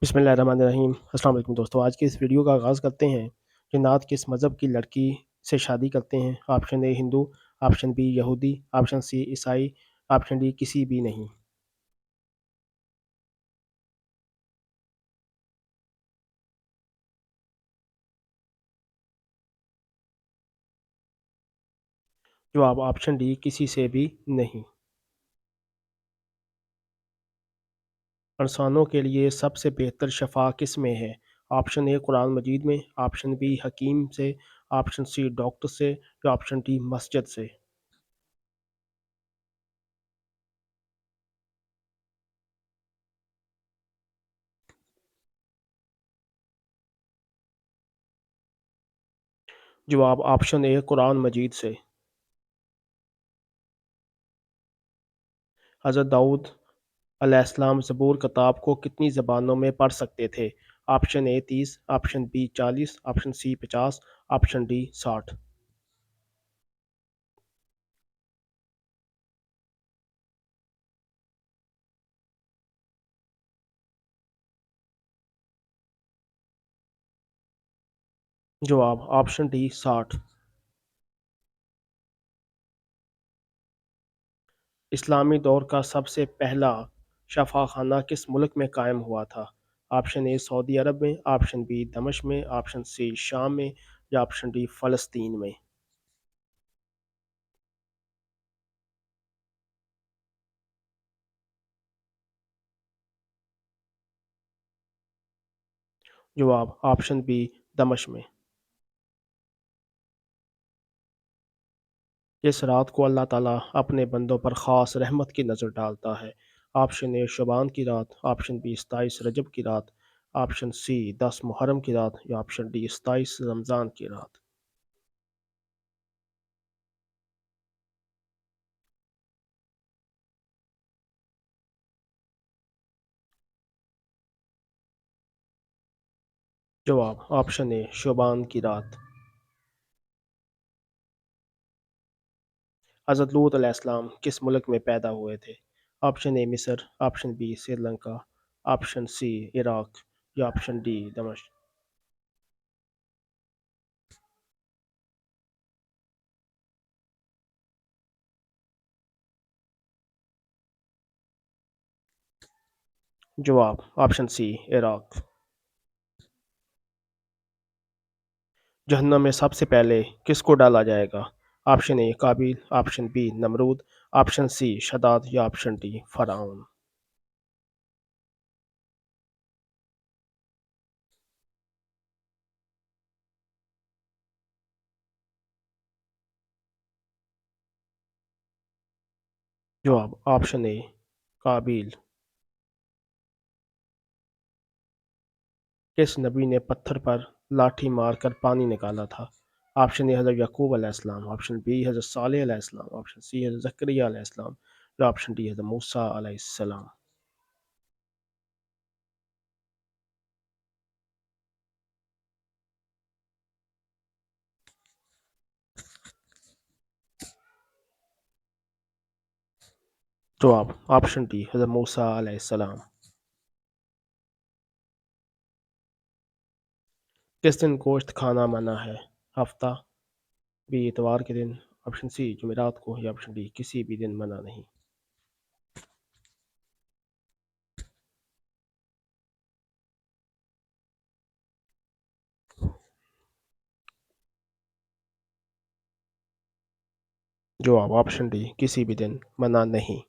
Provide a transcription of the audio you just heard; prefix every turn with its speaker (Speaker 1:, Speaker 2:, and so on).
Speaker 1: बिस्मिल्लाहिर्रहमानिर्रहीम। अस्सलाम वालेकुम दोस्तों, आज की इस वीडियो का आगाज़ करते हैं कि नात किस मज़हब की लड़की से शादी करते हैं। Option A Hindu, option B यहूदी, ऑप्शन सी ईसाई, ऑप्शन डी किसी भी नहीं। जवाब ऑप्शन डी किसी से भी नहीं। इंसानों के लिए सबसे बेहतर शफा किस में है? ऑप्शन ए कुरान मजीद में, ऑप्शन बी हकीम से, ऑप्शन सी डॉक्टर से या ऑप्शन डी मस्जिद से। जवाब ऑप्शन ए कुरान मजीद से। हज़रत दाऊद अलैहिस्सलाम ज़बूर किताब को कितनी ज़बानों में पढ़ सकते थे? Option A 30, option B 40, option C 50, option D 60। जवाब ऑप्शन डी 60। इस्लामी दौर का सबसे पहला शफ़ा खाना किस मुल्क में कायम हुआ था? ऑप्शन ए सऊदी अरब में, ऑप्शन बी दमिश्क में, ऑप्शन सी शाम में या ऑप्शन डी फ़लस्तीन में। जवाब ऑप्शन बी दमिश्क में। जिस रात को अल्लाह ताला अपने बंदों पर ख़ास रहमत की नज़र डालता है। ऑप्शन ए शबान की रात, ऑप्शन बी 27 रजब की रात, ऑप्शन सी 10 मुहर्रम की रात या ऑप्शन डी 27 रमज़ान की रात। जवाब ऑप्शन ए शबान की रात। हज़रत लूत अलैहिस्सलाम किस मुल्क में पैदा हुए थे? ऑप्शन ए मिस्र, option B Sri Lanka, option C Iraq या ऑप्शन डी दमिश्क। जवाब ऑप्शन सी इराक। जहन्नम में सबसे पहले किसको डाला जाएगा? ऑप्शन ए काबिल, ऑप्शन बी नमरूद, ऑप्शन सी शदाद या ऑप्शन डी फ़िरऔन। जवाब ऑप्शन ए काबिल। किस नबी ने पत्थर पर लाठी मारकर पानी निकाला था? ऑप्शन ए हज़रत यकूब अलैहिस्सलाम, ऑप्शन बी हज़रत सालेह अलैहिस्सलाम, ऑप्शन सी हज़रत ज़करिया अलैहिस्सलाम या ऑप्शन डी हज़रत मूसा अलैहिस्सलाम। जवाब ऑप्शन डी हज़रत मूसा अलैहिस्सलाम। किस दिन गोश्त खाना मना है? हफ्ता, बी इतवार के दिन, ऑप्शन सी जुमेरात को या ऑप्शन डी किसी भी दिन मना नहीं। जवाब ऑप्शन डी किसी भी दिन मना नहीं।